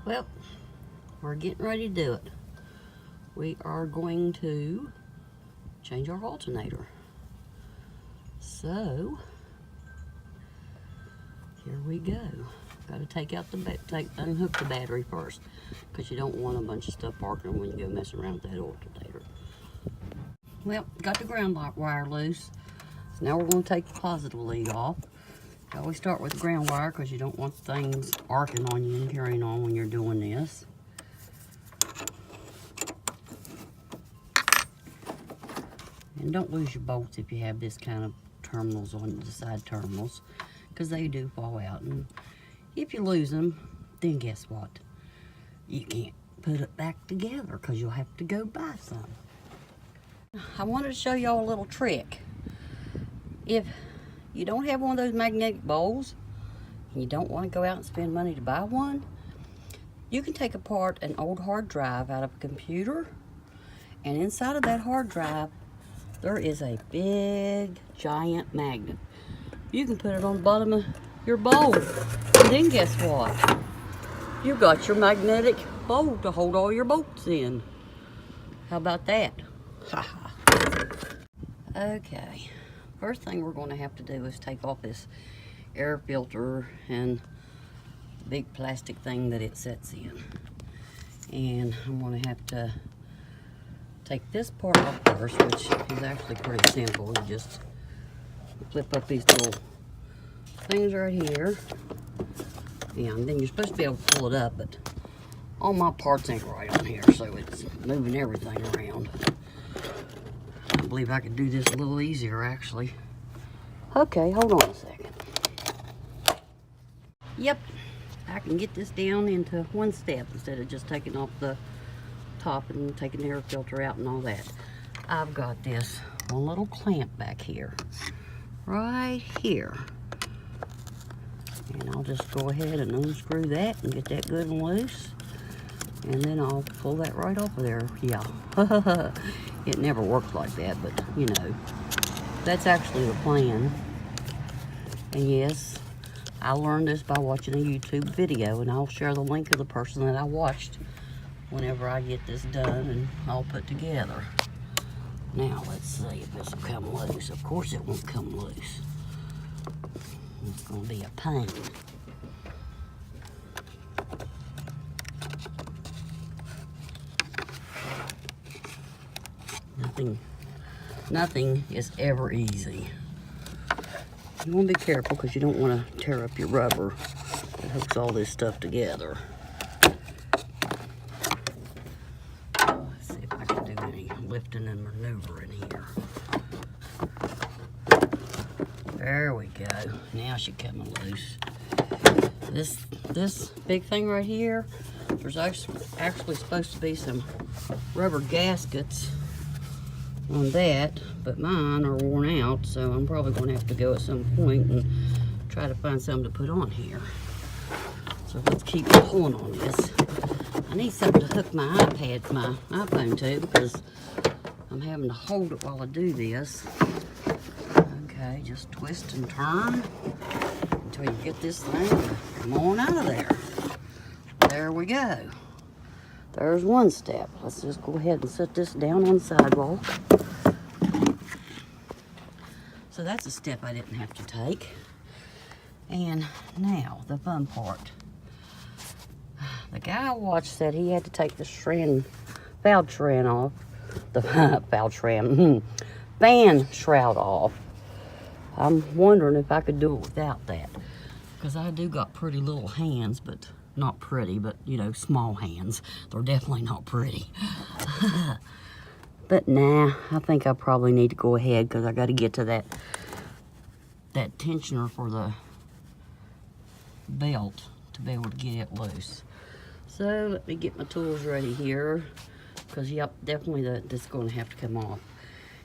Well, we're getting ready to do it. We are going to change our alternator. So, here we go. Got to take out the unhook the battery first, because you don't want a bunch of stuff parking when you go messing around with that alternator. Well, got the ground wire loose. So now we're going to take the positive lead off. I always start with the ground wire because you don't want things arcing on you and carrying on when you're doing this. And don't lose your bolts if you have this kind of terminals on the side terminals, because they do fall out. And if you lose them, then guess what? You can't put it back together because you'll have to go buy some. I wanted to show y'all a little trick. If you don't have one of those magnetic bowls and you don't want to go out and spend money to buy one, you can take apart an old hard drive out of a computer, and inside of that hard drive there is a big giant magnet. You can put it on the bottom of your bowl, and then guess what? You got your magnetic bowl to hold all your bolts in. How about that? Okay, first thing we're going to have to do is take off this air filter and the big plastic thing that it sets in. And I'm going to have to take this part off first, which is actually pretty simple. You just flip up these little things right here. Yeah, and then you're supposed to be able to pull it up, but all my parts ain't right on here, so it's moving everything around. I believe I could do this a little easier, actually. Okay, hold on a second. Yep, I can get this down into one step instead of just taking off the top and taking the air filter out and all that. I've got this one little clamp back here, right here. And I'll just go ahead and unscrew that and get that good and loose. And then I'll pull that right off of there. Yeah, it never works like that, but you know, that's actually the plan. And yes, I learned this by watching a YouTube video, and I'll share the link of the person that I watched whenever I get this done and all put together. Now let's see if this will come loose. Of course it won't come loose. It's going to be a pain. Nothing is ever easy. You want to be careful because you don't want to tear up your rubber that hooks all this stuff together. Let's see if I can do any lifting and maneuvering here. There we go. Now she's coming loose. This big thing right here, there's actually supposed to be some rubber gaskets on that, but mine are worn out, so I'm probably going to have to go at some point and try to find something to put on here. So let's keep pulling on this. I need something to hook my iPhone to, because I'm having to hold it while I do this. Okay, just twist and turn until you get this thing to come on out of there. There we go. There's one step. Let's just go ahead and set this down on the sidewalk. So that's a step I didn't have to take. And now, the fun part. The guy I watched said he had to take the fan shroud off. Fan shroud off. I'm wondering if I could do it without that, because I do got pretty little hands, but not pretty, but you know, small hands. They're definitely not pretty. But nah, I think I probably need to go ahead, because I got to get to that tensioner for the belt to be able to get it loose. So let me get my tools ready here, because yep, definitely this is going to have to come off.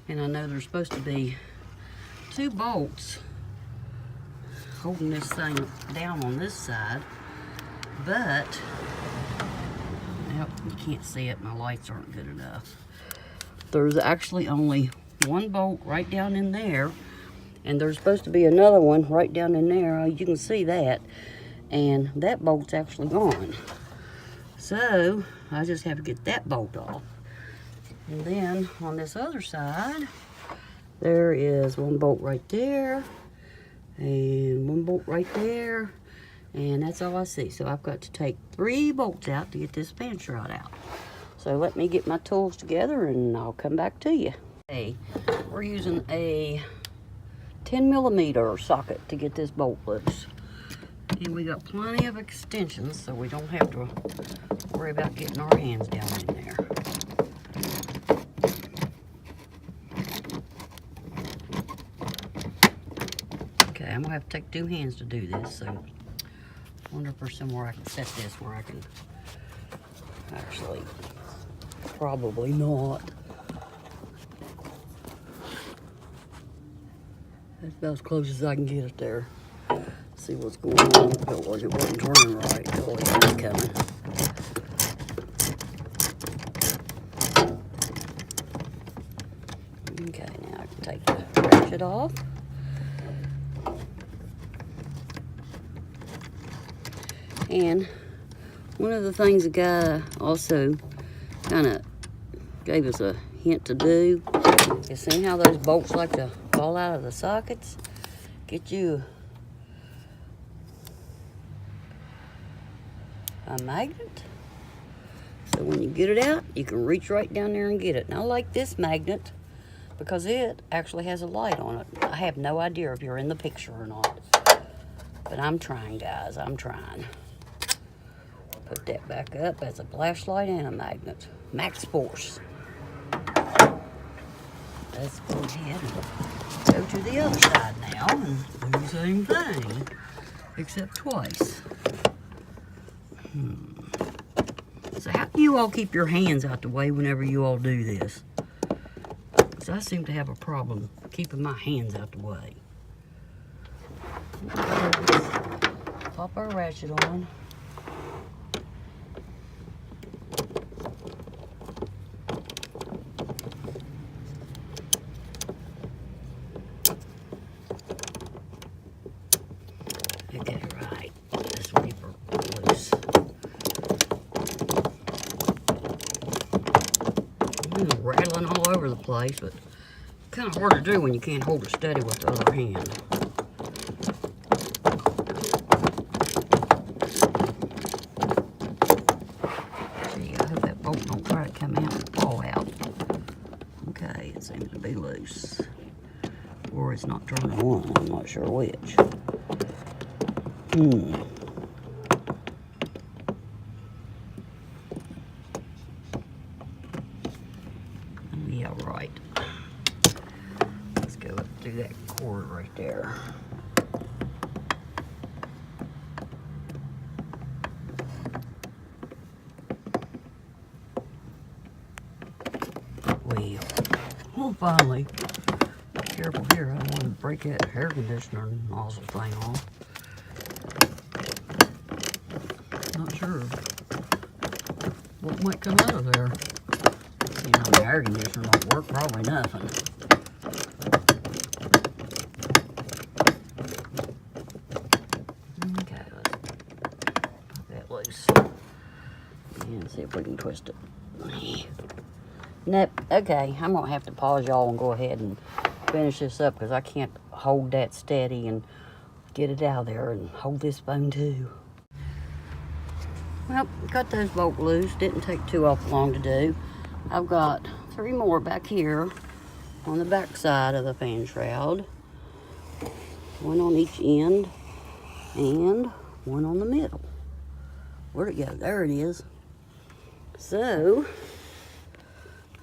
And I know there's supposed to be 2 bolts holding this thing down on this side, but yep, you can't see it, my lights aren't good enough. There's actually only 1 bolt right down in there, and there's supposed to be another one right down in there. You can see that, and that bolt's actually gone. So I just have to get that bolt off. And then on this other side, there is one bolt right there and one bolt right there, and that's all I see. So I've got to take 3 bolts out to get this fan shroud out. So let me get my tools together and I'll come back to you. Okay, we're using a 10mm socket to get this bolt loose. And we got plenty of extensions, so we don't have to worry about getting our hands down in there. Okay, I'm gonna have to take 2 hands to do this, so I wonder if there's somewhere I can set this where I can actually, probably not. That's about as close as I can get it there. See what's going on. It felt like it wasn't turning right. Oh, yeah, it's coming. Okay, now I can take the ratchet off. And one of the things the guy also kind of gave us a hint to do is see how those bolts like to fall out of the sockets? Get you a magnet, so when you get it out you can reach right down there and get it. And I like this magnet because it actually has a light on it. I have no idea if you're in the picture or not, but I'm trying, guys. I'm trying. Put that back up. That's a flashlight and a magnet. Max Force. Let's go ahead and go to the other side now and do the same thing, except twice. So how do you all keep your hands out the way whenever you all do this? Because I seem to have a problem keeping my hands out the way. Pop our ratchet on. Okay, right. This lever loose. Rattling all over the place, but kind of hard to do when you can't hold it steady with the other hand. See, I hope that bolt don't try to come out and fall out. Okay, it seems to be loose. Or it's not turning on, I'm not sure which. Yeah, right. Let's go up through that cord right there. Well, finally. Be careful here. I don't want to break that air conditioner nozzle thing off. Not sure what might come out of there. You know, the air conditioner won't work, probably nothing. Okay, let's pop that loose. And see if we can twist it. Nope. Okay, I'm going to have to pause y'all and go ahead and finish this up because I can't hold that steady and get it out of there and hold this phone too. Well, got those bolts loose. Didn't take too awful long to do. I've got 3 more back here on the back side of the fan shroud. 1 on each end and 1 on the middle. Where'd it go? There it is. So,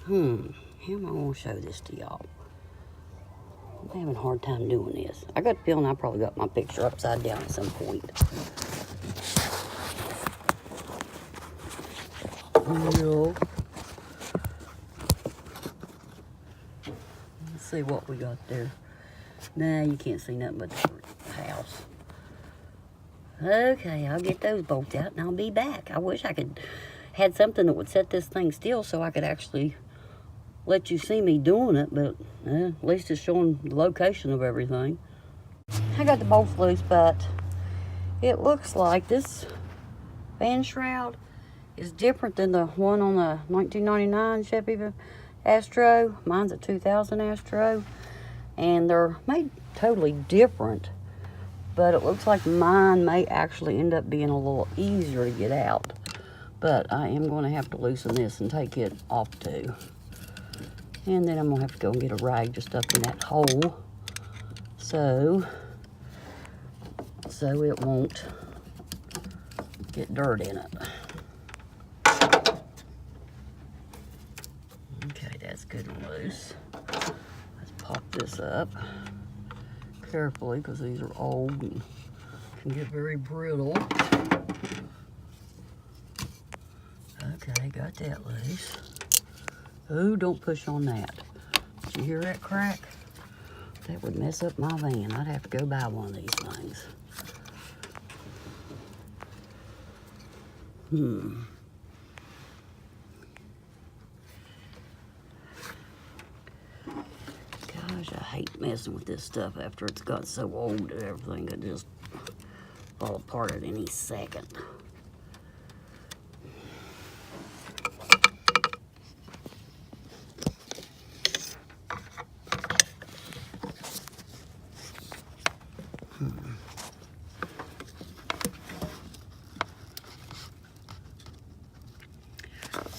how am I going to show this to y'all? I'm having a hard time doing this. I got a feeling I probably got my picture upside down at some point. No. Let's see what we got there. Nah, you can't see nothing but the house. Okay, I'll get those bolts out and I'll be back. I wish I could had something that would set this thing still so I could actually let you see me doing it, but at least it's showing the location of everything. I got the bolts loose, but it looks like this fan shroud is different than the one on the 1999 Chevy Astro. Mine's a 2000 Astro, and they're made totally different, but it looks like mine may actually end up being a little easier to get out. But I am going to have to loosen this and take it off too. And then I'm going to have to go and get a rag just up in that hole so it won't get dirt in it. Okay, that's good and loose. Let's pop this up carefully because these are old and can get very brittle. Okay, got that loose. Oh, don't push on that. Did you hear that crack? That would mess up my van. I'd have to go buy one of these things. Gosh, I hate messing with this stuff after it's got so old that everything could just fall apart at any second.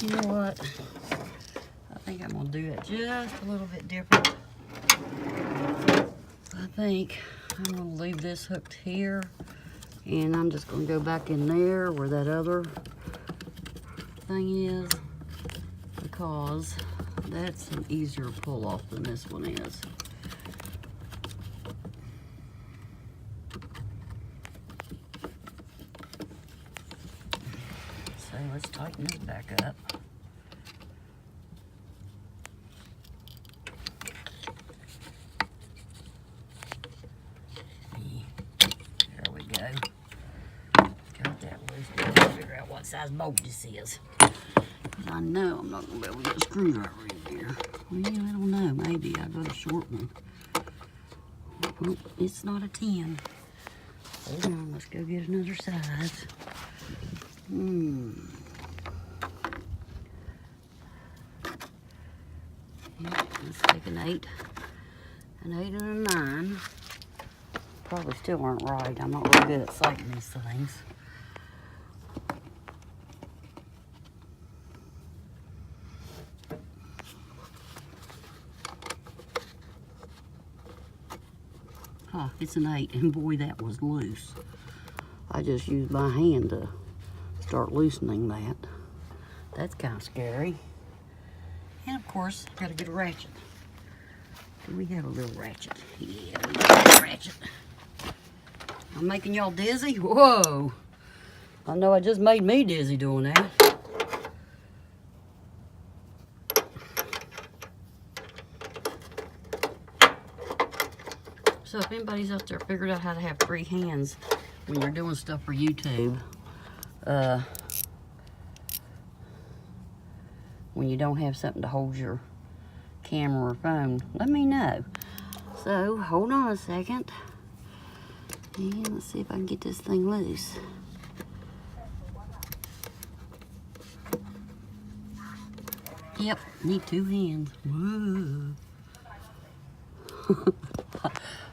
You know what? I think I'm going to do it just a little bit different. I think I'm going to leave this hooked here, and I'm just going to go back in there where that other thing is, because that's an easier pull off than this one is. So let's tighten this back up. There we go. Got that loose. Let's figure out what size bolt this is. I know I'm not going to be able to get a screwdriver in here. Well, I don't know. Maybe I got a short one. Well, it's not a 10. Hold on. Let's go get another size. Let's take an 8 and a 9. Probably still aren't right. I'm not really good at sighting these things. Huh, it's an 8, and boy, that was loose. I just used my hand to start loosening that. That's kind of scary. And of course, got to get a ratchet. Do we have a little ratchet? Yeah, we got a ratchet. I'm making y'all dizzy? Whoa! I know I just made me dizzy doing that. So if anybody's out there figured out how to have 3 hands when you're doing stuff for YouTube, when you don't have something to hold your camera or phone, let me know. So hold on a second, and let's see if I can get this thing loose. Yep, need 2 hands. Whoa.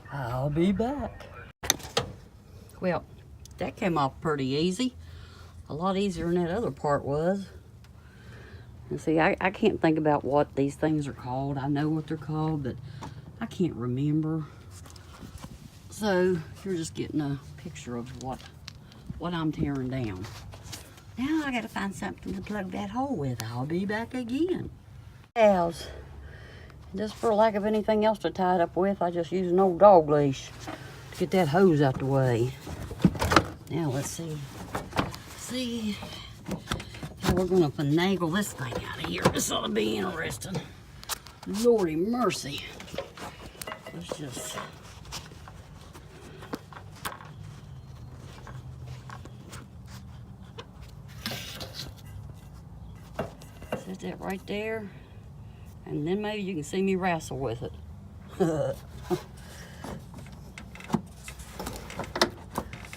I'll be back. Well, that came off pretty easy. A lot easier than that other part was. And see, I can't think about what these things are called. I know what they're called, but I can't remember. So you're just getting a picture of what I'm tearing down. Now I gotta find something to plug that hole with. I'll be back again. Cows. Just for lack of anything else to tie it up with, I just use an old dog leash to get that hose out the way. Now let's see how we're gonna finagle this thing out of here. This ought to be interesting. Lordy mercy. Let's just set that right there. And then maybe you can see me wrestle with it.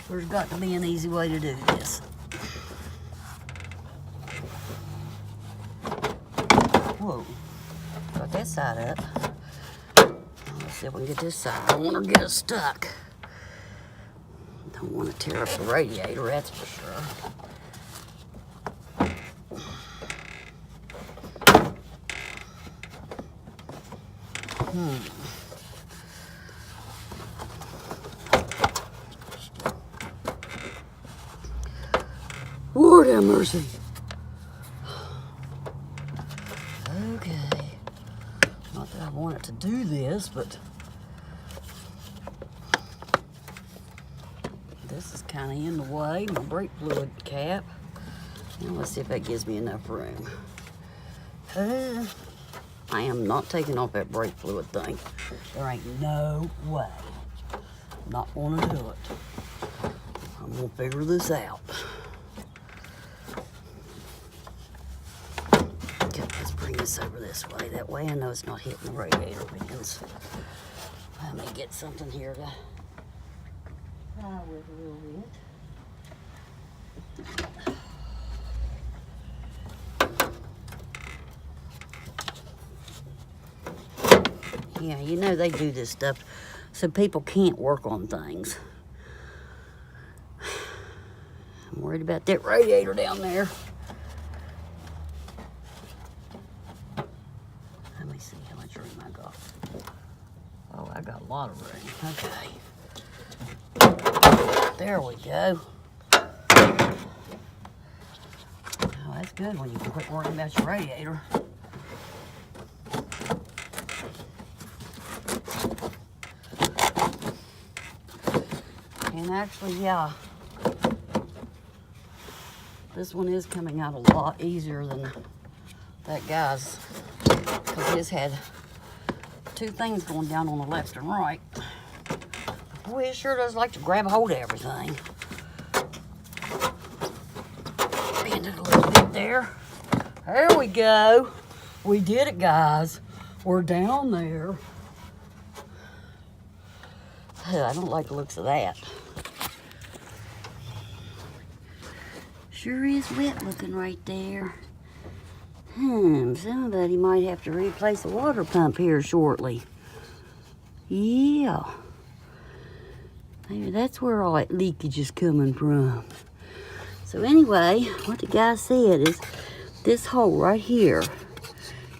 There's got to be an easy way to do this. Whoa. Got that side up. Let's see if we can get this side. I don't want to get it stuck. Don't want to tear up the radiator, that's for sure. Lord have mercy. Okay. Not that I wanted to do this, but this is kind of in the way. My brake fluid cap. Now let's see if that gives me enough room. I am not taking off that brake fluid thing. There ain't no way. Not gonna do it. I'm gonna figure this out. Okay, let's bring this over this way. That way I know it's not hitting the radiator pins. Let me get something here to pry with a little bit. Yeah, you know they do this stuff so people can't work on things. I'm worried about that radiator down there. Let me see how much room I got. Oh, I got a lot of room. Okay. There we go. Oh, that's good when you can quit worrying about your radiator. And actually, yeah, this one is coming out a lot easier than that guy's, because his had two things going down on the left and right. Boy, it sure does like to grab a hold of everything. Bend it a little bit there. There we go. We did it, guys. We're down there. I don't like the looks of that. Sure is wet looking right there. Somebody might have to replace the water pump here shortly. Yeah. Maybe that's where all that leakage is coming from. So anyway, what the guy said is this hole right here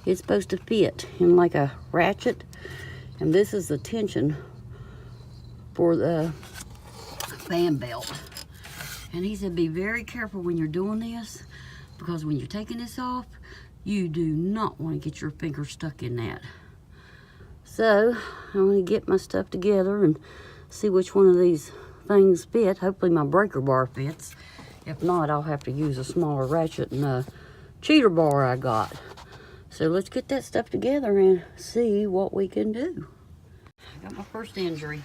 is supposed to fit in like a ratchet. And this is the tension for the fan belt. And he said be very careful when you're doing this, because when you're taking this off, you do not want to get your finger stuck in that. So I'm going to get my stuff together and see which one of these things fit. Hopefully my breaker bar fits. If not, I'll have to use a smaller ratchet and a cheater bar I got. So let's get that stuff together and see what we can do. I got my first injury.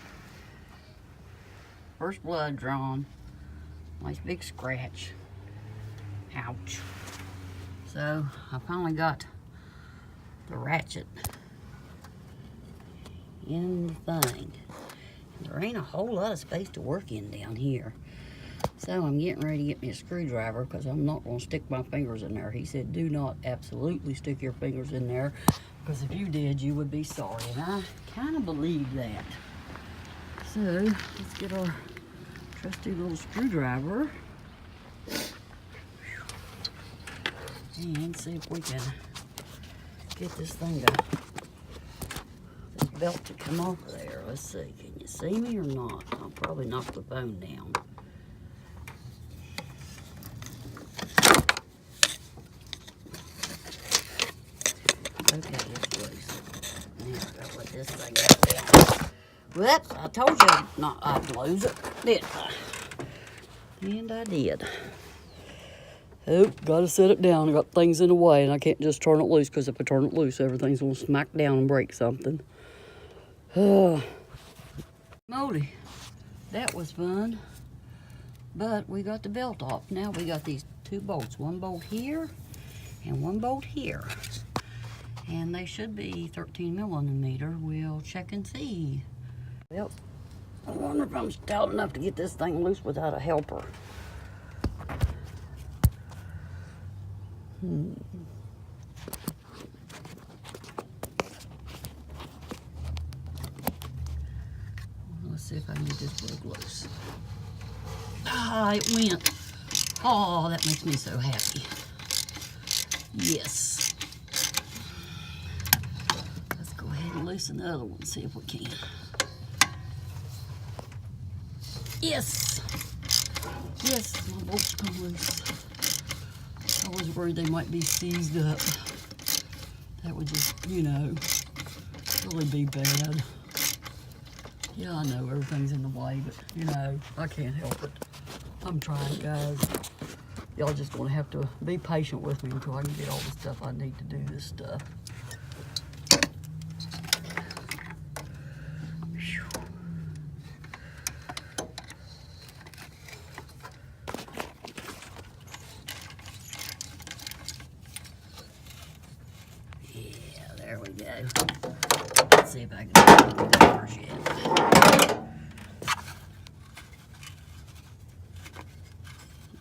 First blood drawn. Nice big scratch. Ouch. So I finally got the ratchet in the thing. There ain't a whole lot of space to work in down here. So I'm getting ready to get me a screwdriver, because I'm not going to stick my fingers in there. He said do not absolutely stick your fingers in there, because if you did, you would be sorry. And I kind of believe that. So let's get our trusty little screwdriver and see if we can get this thing this belt to come off of there. Let's see, can you see me or not? I'll probably knock the phone down. Okay, it's loose. Now I've got to let this thing go down. Whoops, I told you I'd lose it, didn't I? And I did. Oh, gotta set it down. I got things in the way, and I can't just turn it loose, because if I turn it loose, everything's gonna smack down and break something. Moly, that was fun. But we got the belt off. Now we got these two bolts. One bolt here, and one bolt here. And they should be 13 millimeter. We'll check and see. Well, I wonder if I'm stout enough to get this thing loose without a helper. if I can get this bolt loose. Ah, it went. Oh, that makes me so happy. Yes. Let's go ahead and loosen the other one, see if we can. Yes. Yes, my bolts come loose. I was worried they might be seized up. That would just, you know, really be bad. Yeah, I know everything's in the way, but, you know, I can't help it. I'm trying, guys. Y'all just gonna have to be patient with me until I can get all the stuff I need to do this stuff. Yeah, there we go. Let's see if I can do the doors yet.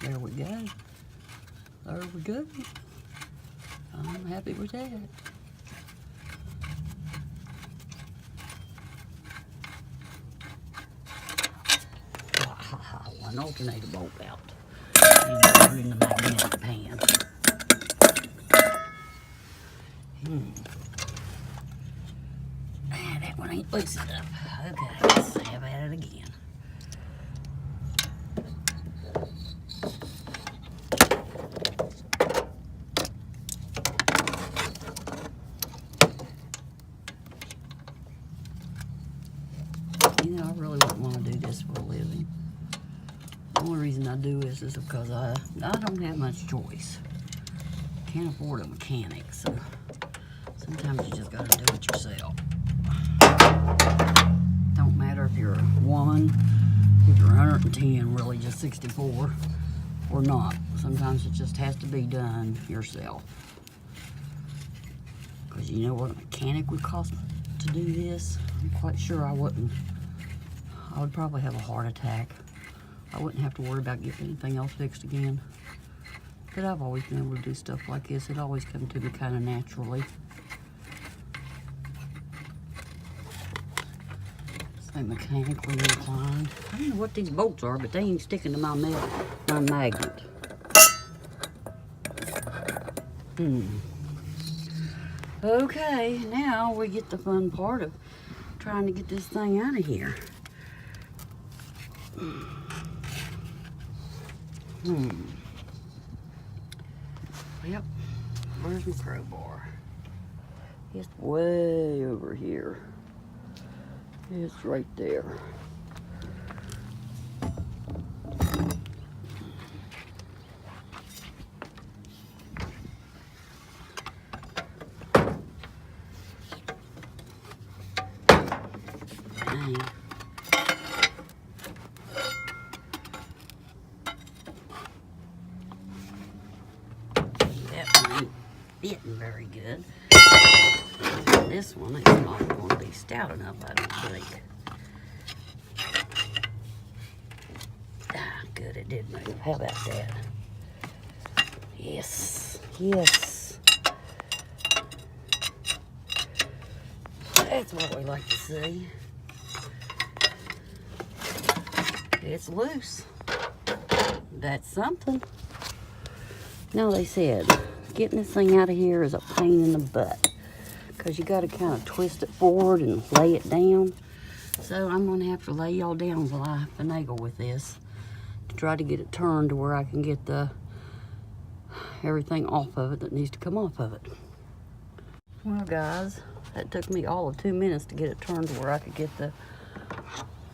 There we go. There we go. I'm happy with that. One alternator bolt out. And we're in the magnetic pan. Ah, that one ain't loose enough. Okay, let's have at it again. You know, I really wouldn't want to do this for a living. The only reason I do this is because I don't have much choice. Can't afford a mechanic, so sometimes you just gotta do it yourself. Don't matter if you're a woman, if you're 110, really just 64, or not. Sometimes it just has to be done yourself. Because you know what a mechanic would cost to do this? I'm quite sure I wouldn't. I would probably have a heart attack. I wouldn't have to worry about getting anything else fixed again. But I've always been able to do stuff like this. It always comes to me kind of naturally. Say mechanically inclined. I don't know what these bolts are, but they ain't sticking to my magnet. Okay, now we get the fun part of trying to get this thing out of here. Yep, where's my crowbar? It's way over here. It's right there. Dang. Fitting very good. This one is not going to be stout enough, I don't think. Ah, good, it did move. How about that? Yes, yes. That's what we like to see. It's loose. That's something. Now they said, getting this thing out of here is a pain in the butt because you got to kind of twist it forward and lay it down. So I'm going to have to lay y'all down while I finagle with this to try to get it turned to where I can get everything off of it that needs to come off of it. Well, guys, that took me all of 2 minutes to get it turned to where I could get the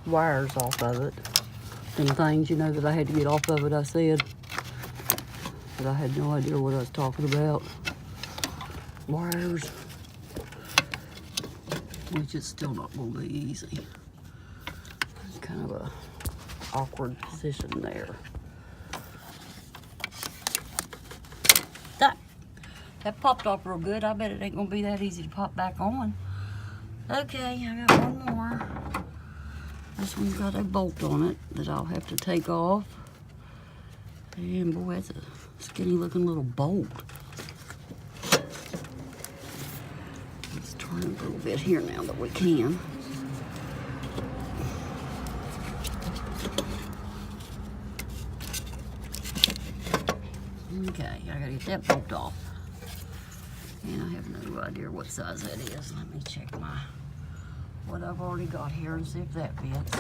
wires off of it. Some things, you know, that I had to get off of it, I said. But I had no idea what I was talking about. Wires. Which is still not going to be easy. It's kind of a awkward position there. That popped off real good. I bet it ain't going to be that easy to pop back on. Okay, I got one more. This one's got a bolt on it that I'll have to take off. And boy, that's a skinny looking little bolt. Let's turn it a little bit here now that we can. Okay, I gotta get that bolt off. And I have no idea what size that is. Let me check what I've already got here and see if that fits.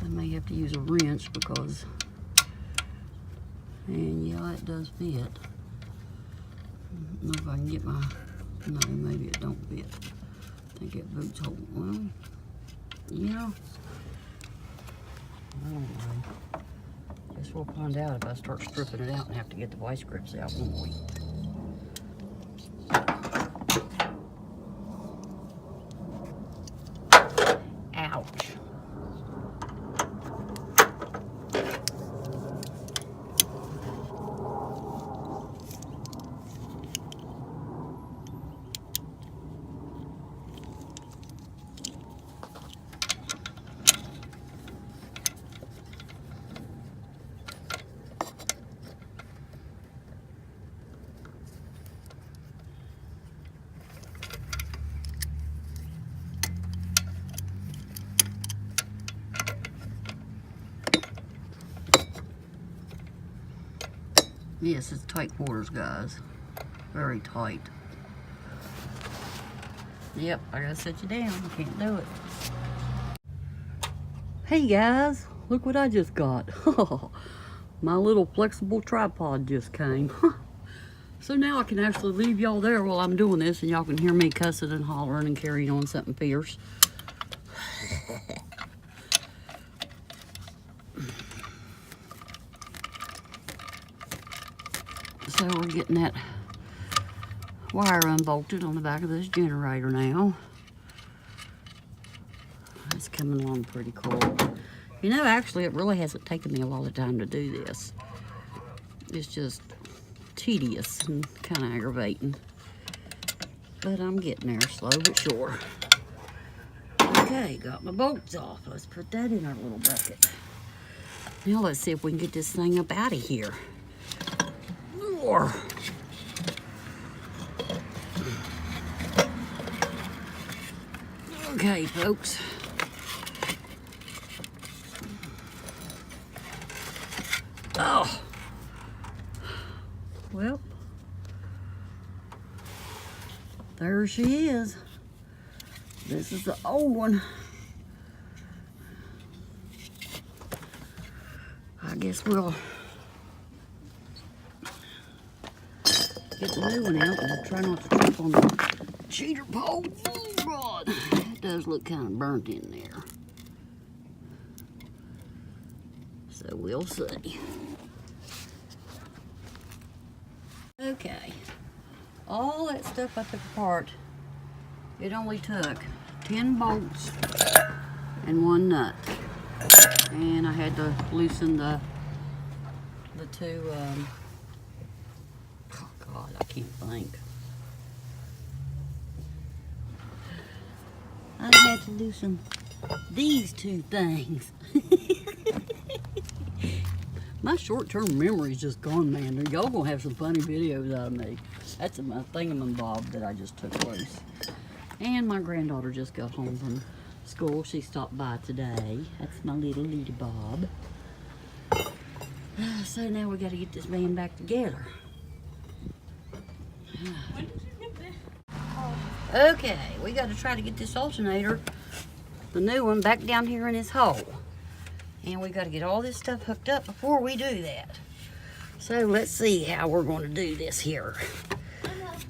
I may have to use a wrench because, and yeah, it does fit. I don't know if I can get no, maybe it don't fit. I think that boot's holding, well, yeah. I don't know. Guess we'll find out if I start stripping it out and have to get the vice grips out, won't we? Ouch. Yes, it's tight quarters, guys. Very tight. Yep, I gotta set you down. I can't do it. Hey guys, look what I just got. My little flexible tripod just came. So now I can actually leave y'all there while I'm doing this and y'all can hear me cussing and hollering and carrying on something fierce. So we're getting that wire unbolted on the back of this generator now. It's coming along pretty cool. You know, actually, it really hasn't taken me a lot of time to do this. It's just tedious and kind of aggravating. But I'm getting there, slow but sure. Okay, got my bolts off. Let's put that in our little bucket. Now let's see if we can get this thing up out of here. Okay, folks. Oh. Well. There she is. This is the old one. I guess we'll get the new one out and try not to trip on the cheater pole. Oh God, it does look kind of burnt in there. So we'll see. Okay, all that stuff I took apart, it only took 10 bolts and 1 nut. And I had to loosen the two, oh God, I can't think. I had to loosen these 2 things. My short-term memory's just gone, man. Y'all gonna have some funny videos out of me. That's my thingamabob that I just took loose. And my granddaughter just got home from school. She stopped by today. That's my little Bob. So now we got to get this van back together. When did you get that? Okay, we got to try to get this alternator, the new one, back down here in this hole. And we got to get all this stuff hooked up before we do that. So let's see how we're going to do this here.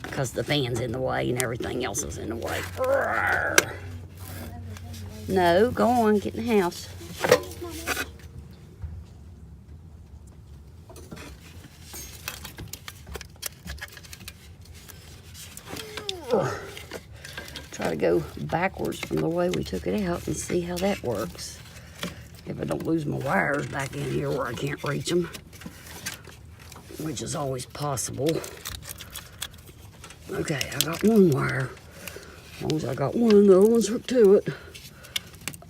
Because the van's in the way and everything else is in the way. No, go on, get in the house. Try to go backwards from the way we took it out and see how that works. If I don't lose my wires back in here where I can't reach them, which is always possible. Okay, I got 1 wire. As long as I got 1, the other one's hooked to it.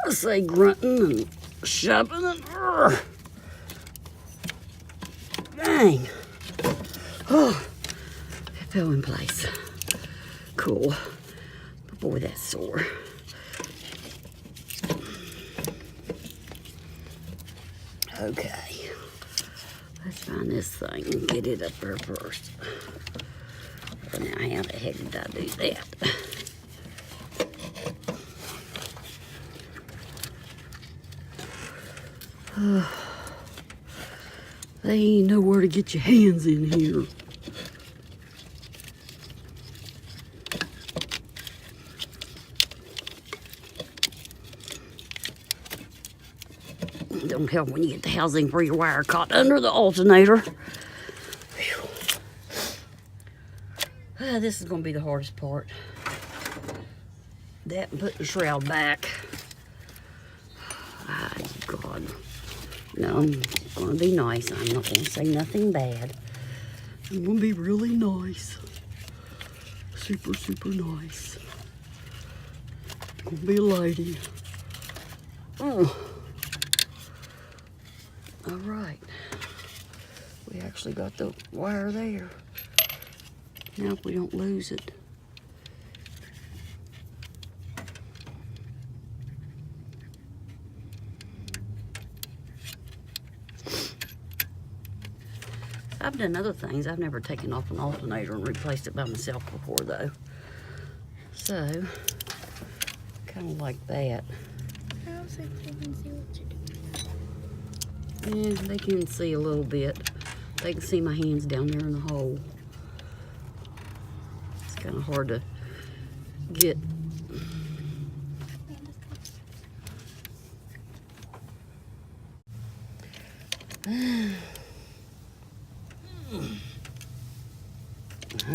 I say grunting and shoving and dang. Oh, it fell in place. Cool. But boy, that's sore. Okay. Let's find this thing and get it up there first. Well, now, how the heck did I do that? They ain't nowhere to get your hands in here. Don't help when you get the housing for your wire caught under the alternator. This is going to be the hardest part. That and putting the shroud back. Ah, God. No, I'm going to be nice. I'm not going to say nothing bad. I'm going to be really nice. Super, super nice. I'm going to be a lady. Oh. All right. We actually got the wire there. Now if we don't lose it. I've done other things. I've never taken off an alternator and replaced it by myself before though. So, kind of like that. I also can see what you're doing. Yeah, they can see a little bit. They can see my hands down there in the hole. It's kind of hard to get.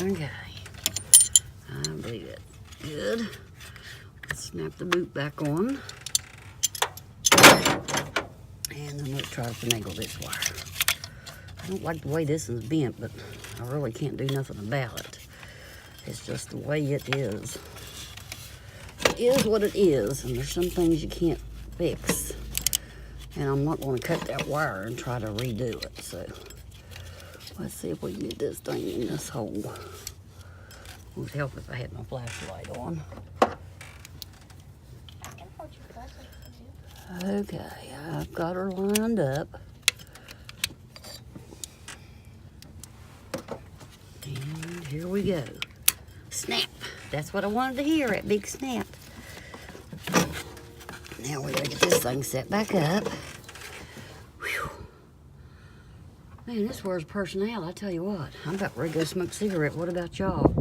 Okay, I believe it. Good. Let's snap the boot back on. And then let's try to finagle this wire. I don't like the way this is bent, but I really can't do nothing about it. It's just the way it is. It is what it is, and there's some things you can't fix. And I'm not going to cut that wire and try to redo it, so let's see if we can get this thing in this hole. It would help if I had my flashlight on. Okay, I've got her lined up. And here we go. Snap. That's what I wanted to hear, that big snap. Now we gotta get this thing set back up. Whew. Man, this wears personnel, I tell you what. I'm about ready to go smoke a cigarette. What about y'all?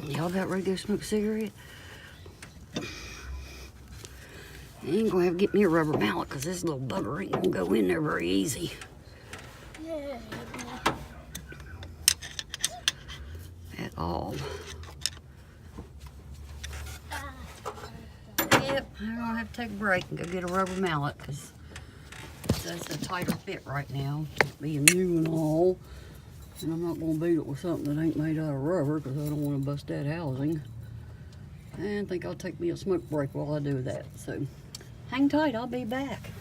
Y'all about ready to go smoke a cigarette? I ain't gonna have to get me a rubber mallet because this little bugger ain't gonna go in there very easy. Yeah. At all. Yep, I'm gonna have to take a break and go get a rubber mallet because that's a tighter fit right now. Being new and all. And I'm not gonna beat it with something that ain't made out of rubber because I don't want to bust that housing. And I think I'll take me a smoke break while I do that. So hang tight, I'll be back.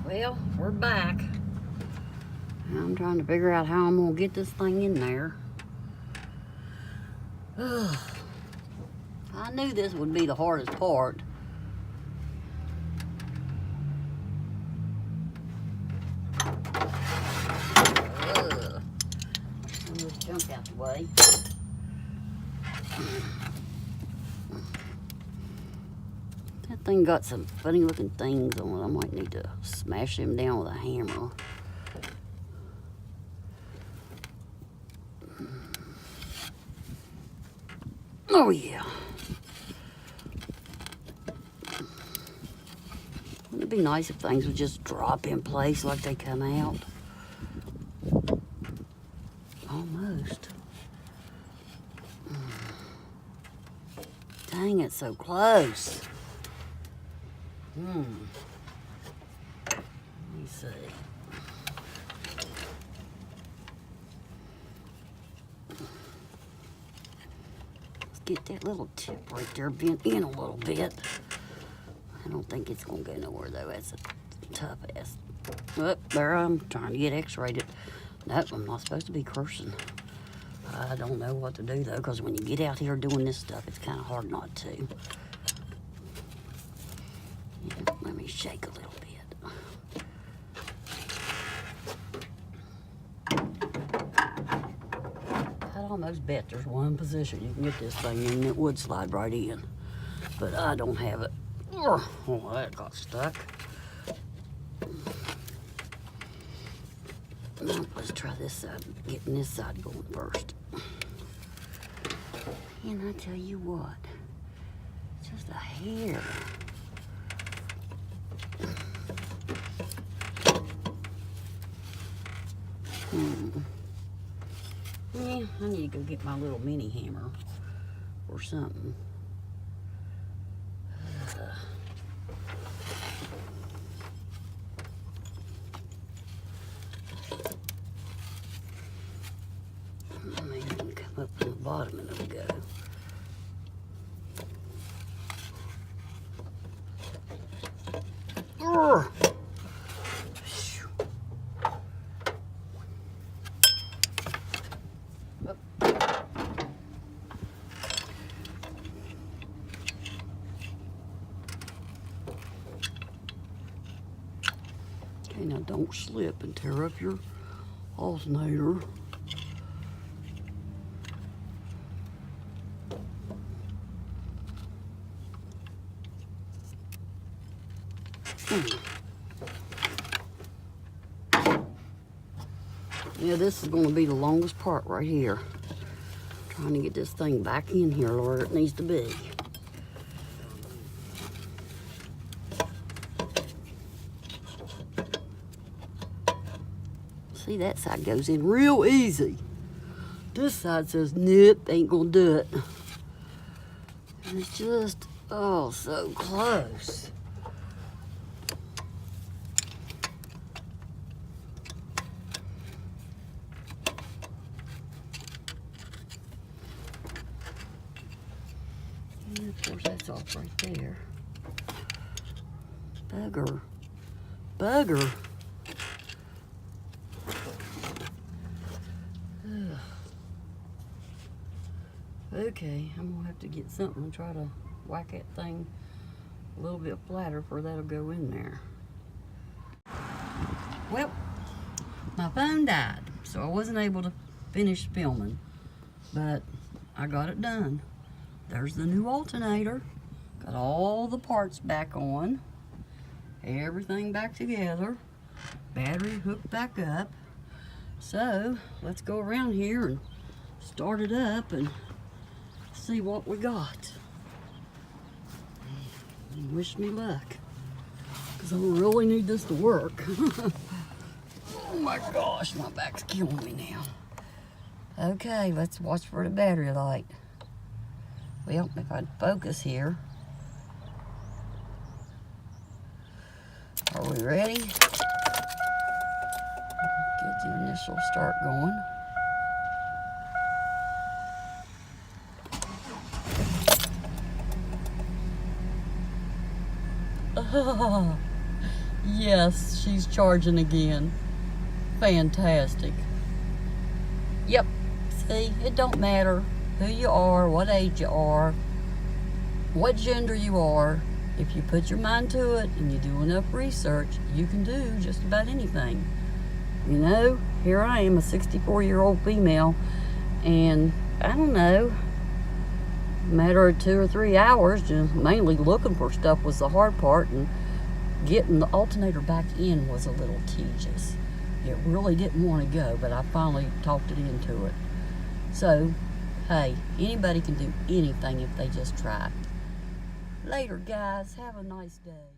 Well, we're back. I'm trying to figure out how I'm gonna get this thing in there. I knew this would be the hardest part. Just jump out the way. That thing got some funny looking things on it. I might need to smash them down with a hammer. Oh yeah. Wouldn't it be nice if things would just drop in place like they come out? Almost. Dang, it's so close. Let me see. get that little tip right there bent in a little bit. I don't think it's gonna go nowhere though. That's a tough ass. Oh, there I'm trying to get x-rayed. Nope, I'm not supposed to be cursing. I don't know what to do though, because when you get out here doing this stuff, it's kind of hard not to. Yeah, let me shake a little bit. I'd almost bet there's one position you can get this thing in and it would slide right in. But I don't have it. Oh, that got stuck. Now, let's try this side, getting this side going first. And I tell you what, just a hair. Yeah, I need to go get my little mini hammer or something. Maybe I can come up from the bottom and it'll go. Urgh. Okay, now don't slip and tear up your alternator. Yeah, this is going to be the longest part right here. Trying to get this thing back in here where it needs to be. See, that side goes in real easy. This side says, nope, ain't gonna do it. And it's just, oh, so close. And of course, that's off right there. Bugger. Bugger. Okay, I'm gonna have to get something and try to whack that thing a little bit flatter for that'll go in there. Well, my phone died, so I wasn't able to finish filming, but I got it done. There's the new alternator. Got all the parts back on. Everything back together. Battery hooked back up. So, let's go around here and start it up and see what we got. And wish me luck, because I really need this to work. Oh my gosh, my back's killing me now. Okay, let's watch for the battery light. Well, if I'd focus here. Are we ready? Get the initial start going. Oh, yes, she's charging again. Fantastic. Yep, see, it don't matter who you are, what age you are, what gender you are. If you put your mind to it and you do enough research, you can do just about anything. You know, here I am, a 64-year-old female, and I don't know, a matter of 2 or 3 hours, just mainly looking for stuff was the hard part, and getting the alternator back in was a little tedious. It really didn't want to go, but I finally talked it into it. So, hey, anybody can do anything if they just try. Later, guys. Have a nice day.